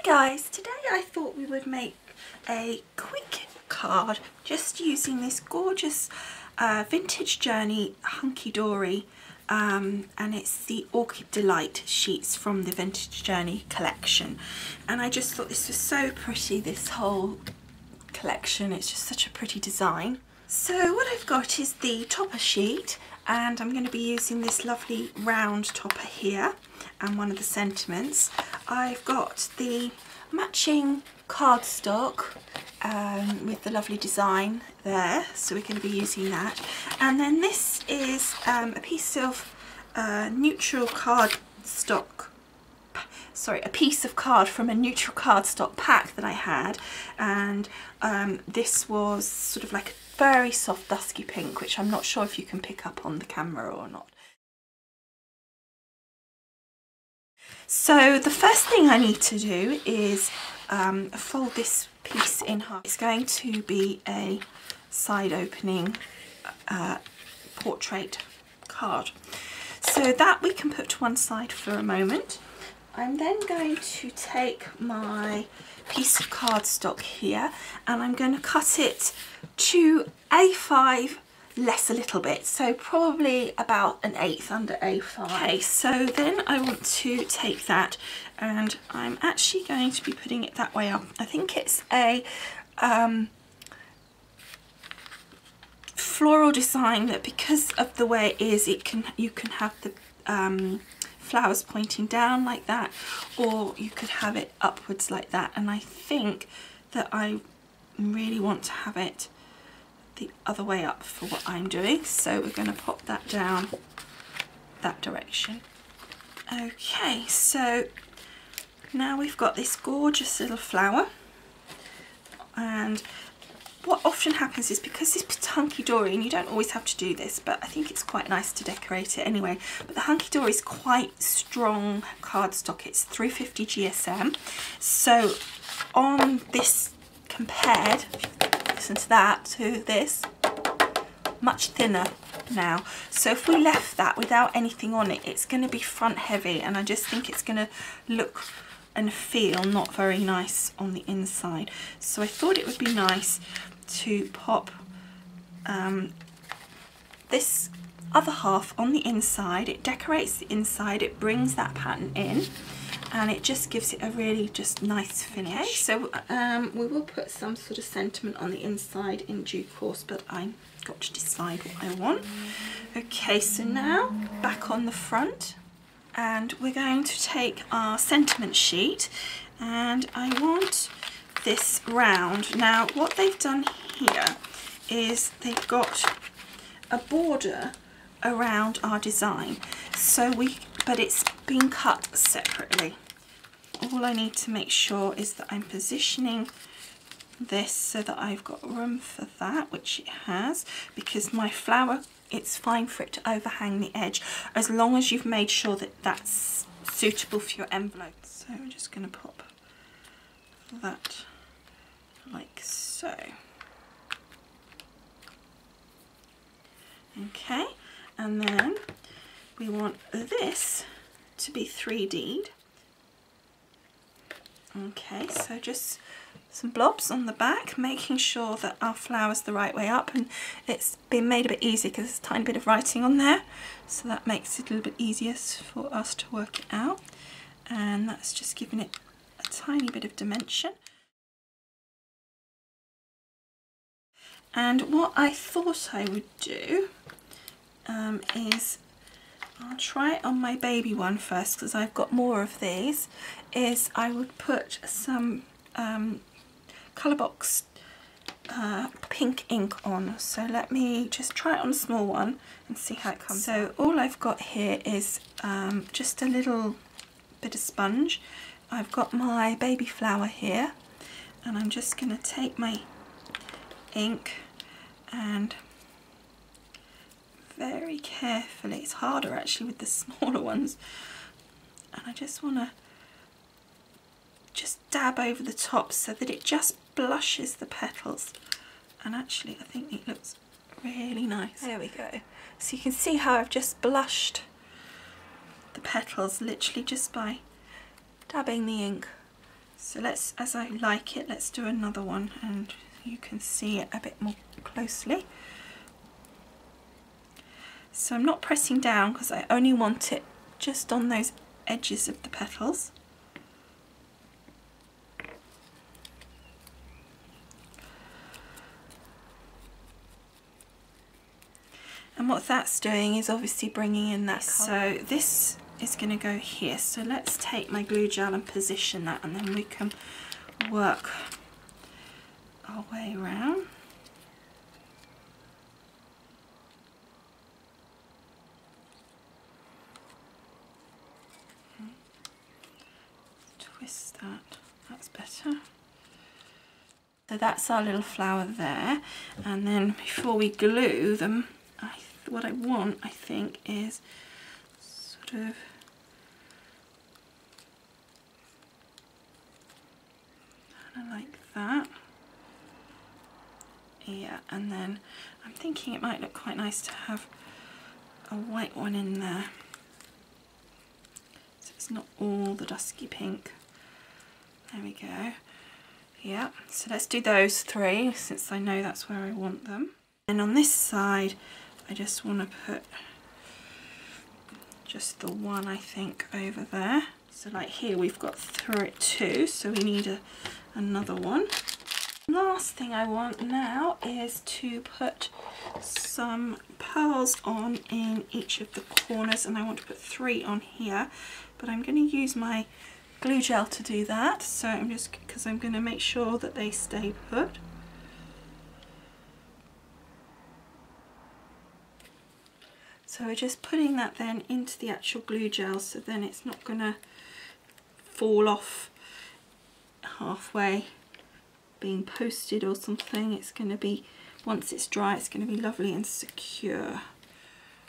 guys, today I thought we would make a quick card just using this gorgeous Vintage Journey Hunky Dory and it's the Orchid Delight sheets from the Vintage Journey collection, and I just thought this was so pretty, this whole collection. It's just such a pretty design. So what I've got is the topper sheet, and I'm going to be using this lovely round topper here and one of the sentiments. I've got the matching cardstock with the lovely design there, so we're going to be using that. And then this is a piece of neutral cardstock, sorry, a piece of card from a neutral cardstock pack that I had, and this was sort of like a very soft dusky pink, which I'm not sure if you can pick up on the camera or not. So the first thing I need to do is fold this piece in half. It's going to be a side opening portrait card, so that we can put to one side for a moment. I'm then going to take my piece of cardstock here and I'm going to cut it to A5 less a little bit, so probably about an eighth under A5. Okay, so then I want to take that and I'm actually going to be putting it that way up. I think it's a floral design that, because of the way it is, you can have the flowers pointing down like that, or you could have it upwards like that, and I think that I really want to have it the other way up for what I'm doing, so we're going to pop that down that direction. Okay, so now we've got this gorgeous little flower, and what often happens is, because this is hunky dory, and you don't always have to do this, but I think it's quite nice to decorate it anyway, but the hunky dory is quite strong cardstock. It's 350 GSM, so on this, compared, listen to that, to this, much thinner now. So if we left that without anything on it, it's going to be front heavy, and I just think it's going to look and feel not very nice on the inside. So I thought it would be nice to pop this other half on the inside. It decorates the inside, it brings that pattern in, and it just gives it a really just nice finish. Okay, so we will put some sort of sentiment on the inside in due course, but I've got to decide what I want. Okay, so now back on the front, and we're going to take our sentiment sheet, and I want this round. Now what they've done here is they've got a border around our design, so but it's been cut separately. All I need to make sure is that I'm positioning this so that I've got room for that, which it has, because my flower, it's fine for it to overhang the edge as long as you've made sure that that's suitable for your envelope. So I'm just going to pop that like so. Okay, and then we want this to be 3D'd. Okay, so just some blobs on the back, making sure that our flower's the right way up, and it's been made a bit easier because there's a tiny bit of writing on there, so that makes it a little bit easier for us to work it out, and that's just giving it a tiny bit of dimension. And what I thought I would do is, I'll try it on my baby one first because I've got more of these, is I would put some colour box pink ink on. So let me just try it on a small one and see how it comes. So all I've got here is just a little bit of sponge. I've got my baby flower here, and I'm just going to take my ink and very carefully, it's harder actually with the smaller ones, and I just want to just dab over the top so that it just blushes the petals, and actually I think it looks really nice. There we go. So you can see how I've just blushed the petals literally just by dabbing the ink So let's, as I like it, let's do another one and you can see it a bit more closely. So I'm not pressing down because I only want it just on those edges of the petals. And what that's doing is obviously bringing in that colour. So this is going to go here. So let's take my glue gel and position that, and then we can work our way around. Twist that. That's better. So that's our little flower there. And then before we glue them, what I want, I think, is sort of kind of like that. Yeah, and then I'm thinking it might look quite nice to have a white one in there, so it's not all the dusky pink. There we go. Yeah, so let's do those three since I know that's where I want them. And on this side I just want to put just the one, I think, over there. So like here we've got two, so we need another one. Last thing I want now is to put some pearls on in each of the corners, and I want to put 3 on here, but I'm going to use my glue gel to do that. So I'm just, because I'm going to make sure that they stay put. So we're just putting that then into the actual glue gel, so then it's not going to fall off halfway being posted or something. It's going to be, once it's dry, it's going to be lovely and secure.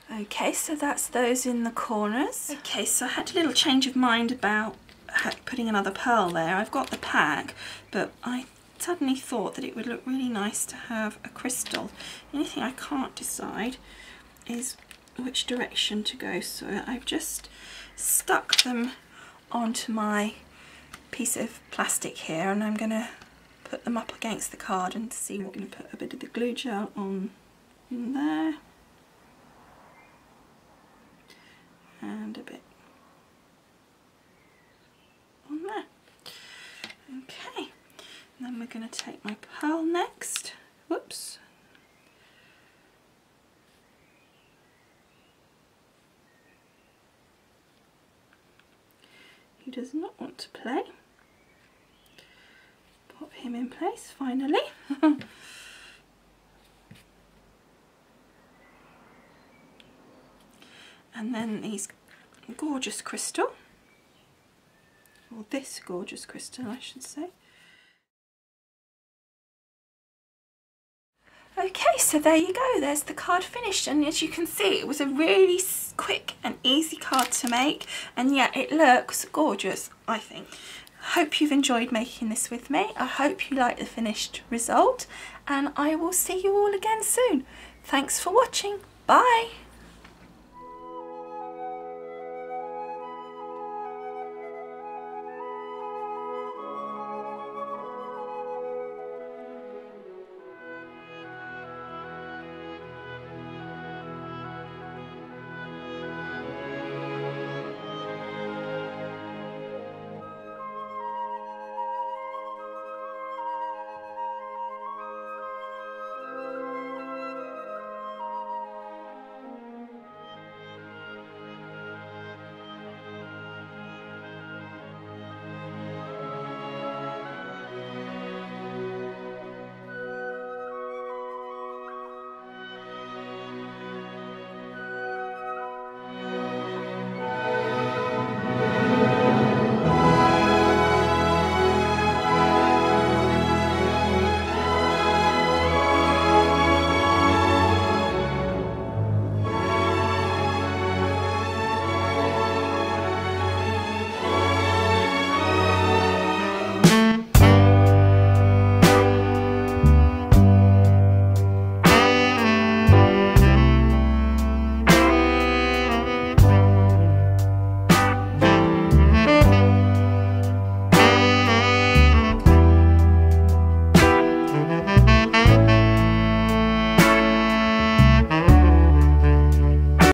Okay, so that's those in the corners. Okay, so I had a little change of mind about putting another pearl there. I've got the pack, but I suddenly thought that it would look really nice to have a crystal. The only thing I can't decide is which direction to go, so I've just stuck them onto my piece of plastic here, and I'm going to put them up against the card and see. We're going to put a bit of the glue gel on there and a bit on there. Okay, and then we're going to take my pearl next. Whoops. He does not want to play. Pop him in place finally. And then these gorgeous crystal, or this gorgeous crystal I should say. Okay, so there you go, there's the card finished, and as you can see it was a really quick and easy card to make, and yet it looks gorgeous, I think. Hope you've enjoyed making this with me. I hope you like the finished result, and I will see you all again soon. Thanks for watching. Bye.